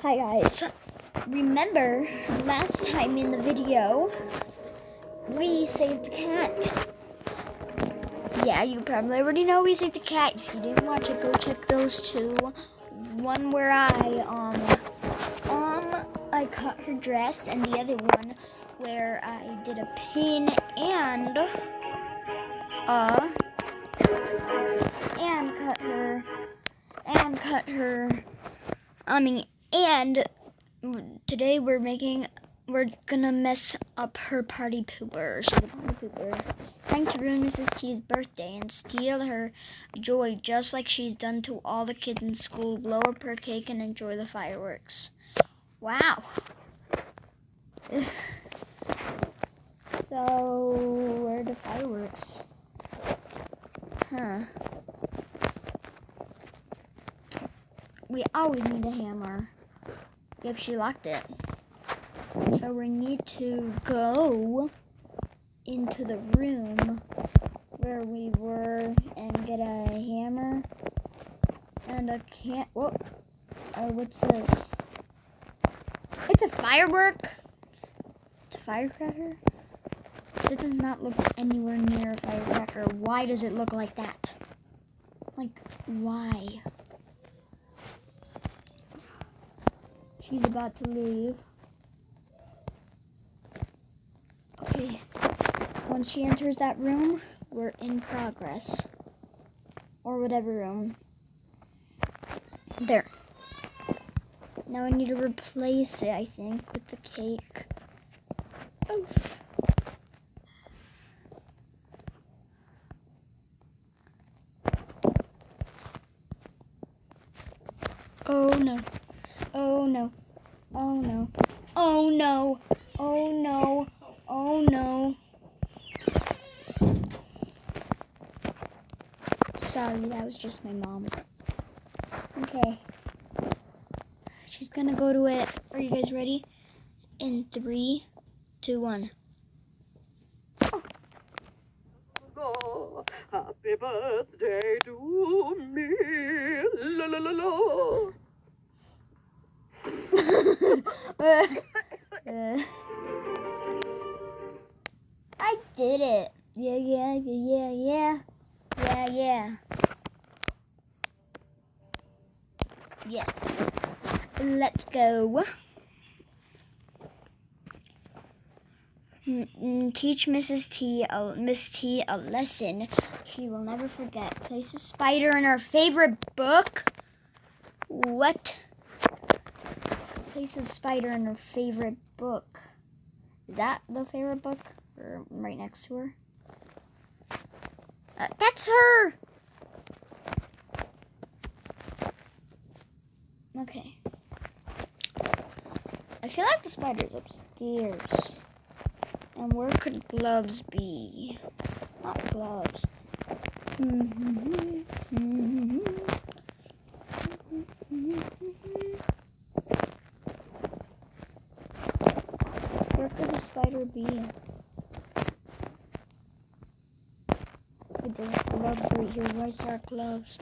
Hi guys, remember last time in the video we saved the cat. Yeah, you probably already know we saved the cat. If you didn't watch it, go check those two. One where I cut her dress, and the other one where I did a pin and cut her and today we're gonna mess up her party pooper. She's a party pooper. Trying to ruin Mrs. T's birthday and steal her joy just like she's done to all the kids in school. Blow up her cake and enjoy the fireworks. Wow. So, where are the fireworks? We always need a hammer. Yep, she locked it. So we need to go into the room where we were and get a hammer and a can. Whoa! What's this? It's a firework. It's a firecracker. That does not look anywhere near a firecracker. Why does it look like that? Like, why? She's about to leave. Okay. Once she enters that room, we're in progress. Or whatever room. There. Now I need to replace it, I think, with the cake. Oof. Oh no. Oh no. Oh no. Oh no. Oh no. Oh no. Sorry, that was just my mom. Okay. She's gonna go to it. Are you guys ready? In 3, 2, 1. Oh, happy birthday to me. La la la la. I did it. Yeah. Yes. Let's go. Teach Miss T a lesson she will never forget. Place a spider in her favorite book. What? Place a spider in her favorite book. Is that the favorite book? Or right next to her? That's her! Okay. I feel like the spider's upstairs. And where could gloves be? Not gloves. Where could the spider be? There's gloves right here. Where's our gloves?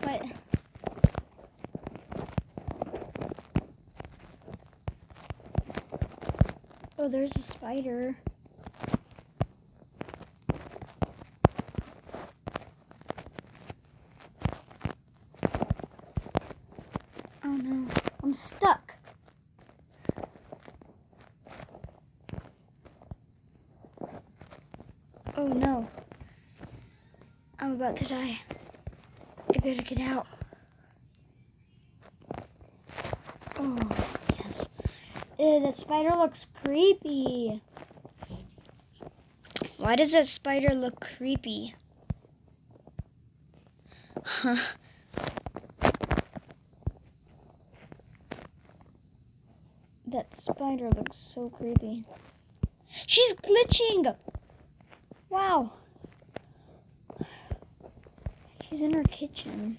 What? Oh, there's a spider. Oh no, I'm stuck. Oh no. I'm about to die. I gotta get out. Oh, yes. Ew, that spider looks creepy. Why does that spider look creepy? Huh. That spider looks so creepy. She's glitching! Wow. She's in her kitchen.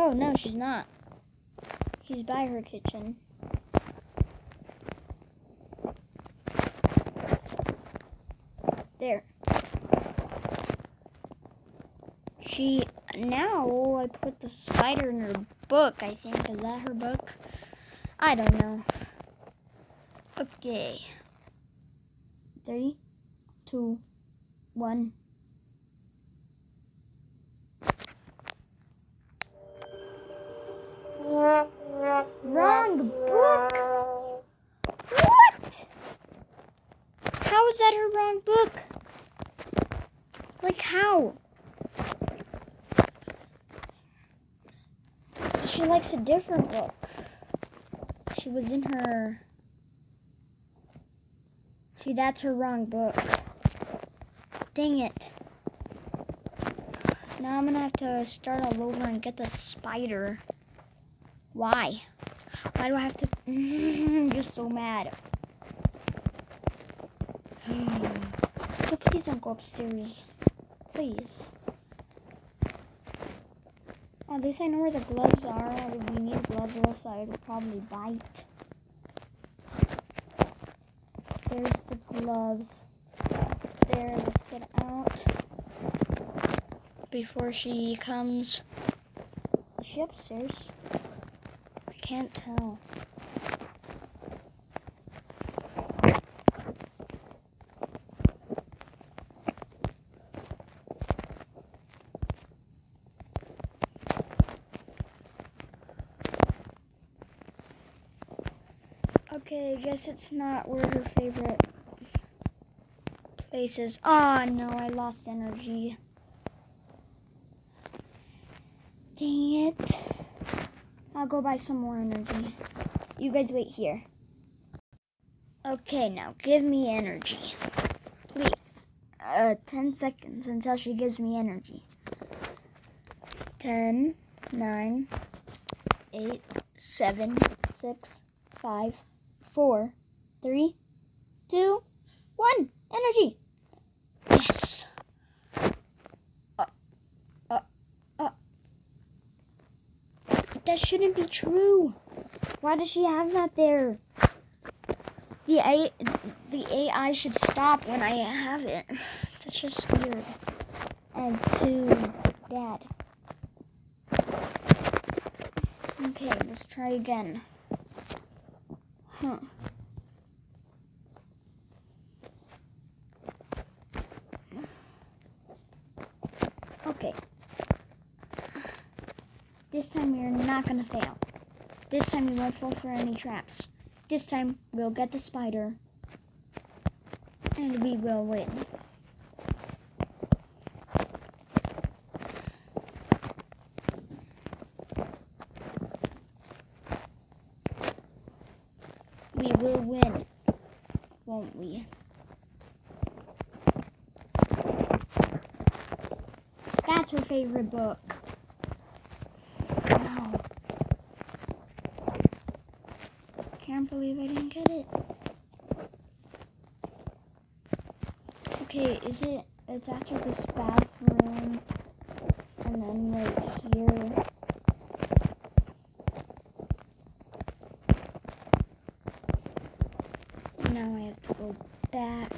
Oh, no, she's not. She's by her kitchen. There. Now I put the spider in her book, I think. Is that her book? I don't know. Okay. 3, 2, 1. Wrong book? What? How is that her wrong book? Like how? She likes a different book. She was in her... See, that's her wrong book. Dang it. Now I'm gonna have to start all over and get the spider. Why? Why do I have to... I'm just so mad. So please don't go upstairs. Please. At least I know where the gloves are. We need gloves or else I would probably bite. There's the gloves. There, let's get out. Before she comes. Is she upstairs? I can't tell. Okay, I guess it's not where her favorite place is. Oh no, I lost energy. Dang it. I'll go buy some more energy. You guys wait here. Okay, now give me energy. Please. 10 seconds until she gives me energy. 10, 9, 8, 7, 6, 5, 4, 3, 2, 1. Energy. Yes. That shouldn't be true. Why does she have that there? The AI should stop when I have it. That's just weird. And too bad. Okay, let's try again. Okay. This time you're not gonna fail. This time you won't fall for any traps. This time we'll get the spider. And we will win. We will win, won't we? That's her favorite book. Wow. Can't believe I didn't get it. Okay, it's after this bathroom, and then right here. Now I have to go back.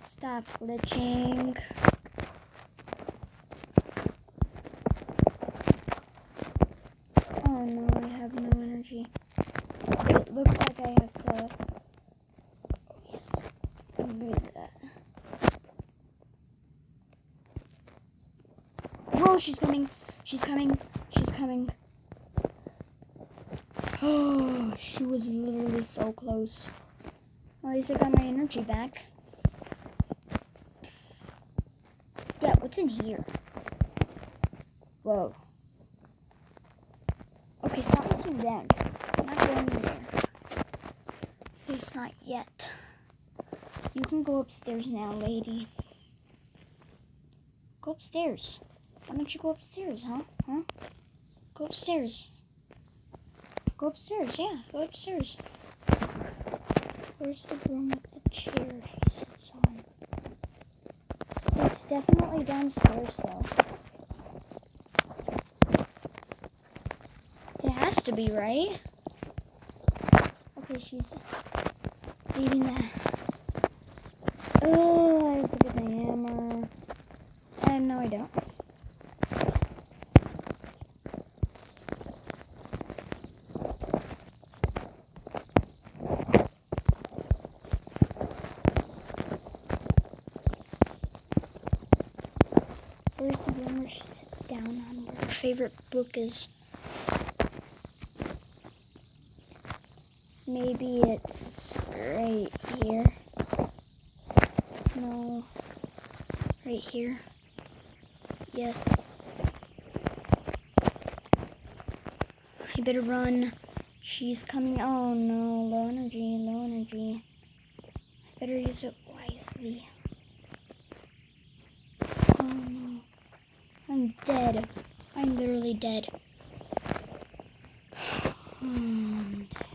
Stop glitching. Oh no, I have no energy. It looks like I have to... Oh yes, do that. Whoa, she's coming. She's coming. She's coming. Oh, she was literally so close. Well, at least I got my energy back. Yeah, what's in here? Whoa. Okay, stop messing around. I'm not going in there. At least not yet. You can go upstairs now, lady. Go upstairs. Why don't you go upstairs, huh? Go upstairs. Go upstairs, yeah. Go upstairs. Where's the room with the chair she sits on? It's definitely downstairs, though. to be, right? Okay, she's leaving that. Oh, I have to get the hammer. And no, I don't. Where's the room where she sits down on where her favorite book is? Maybe it's right here. No. Right here. Yes. I better run. She's coming. Oh no. Low energy. Low energy. I better use it wisely. Oh no. I'm dead. I'm literally dead. I'm dead.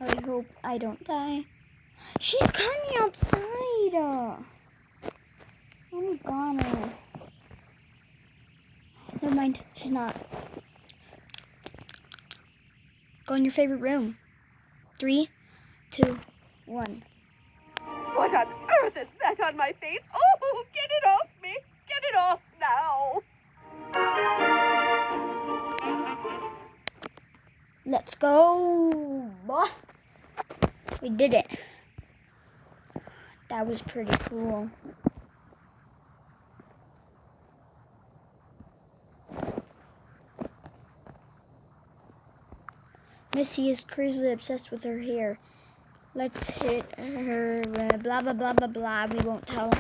I hope I don't die. She's coming outside. I'm gone. Never mind. She's not. Go in your favorite room. 3, 2, 1. What on earth is that on my face? Oh, get it off me! Get it off now! Let's go. We did it. That was pretty cool. Missy is crazily obsessed with her hair. Let's hit her, blah, blah, blah, blah, blah. We won't tell.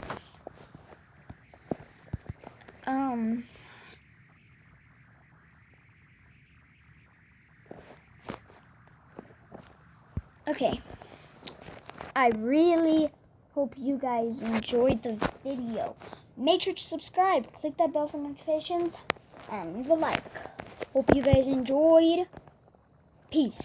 Okay. I really hope you guys enjoyed the video. Make sure to subscribe. Click that bell for notifications. And leave a like. Hope you guys enjoyed. Peace.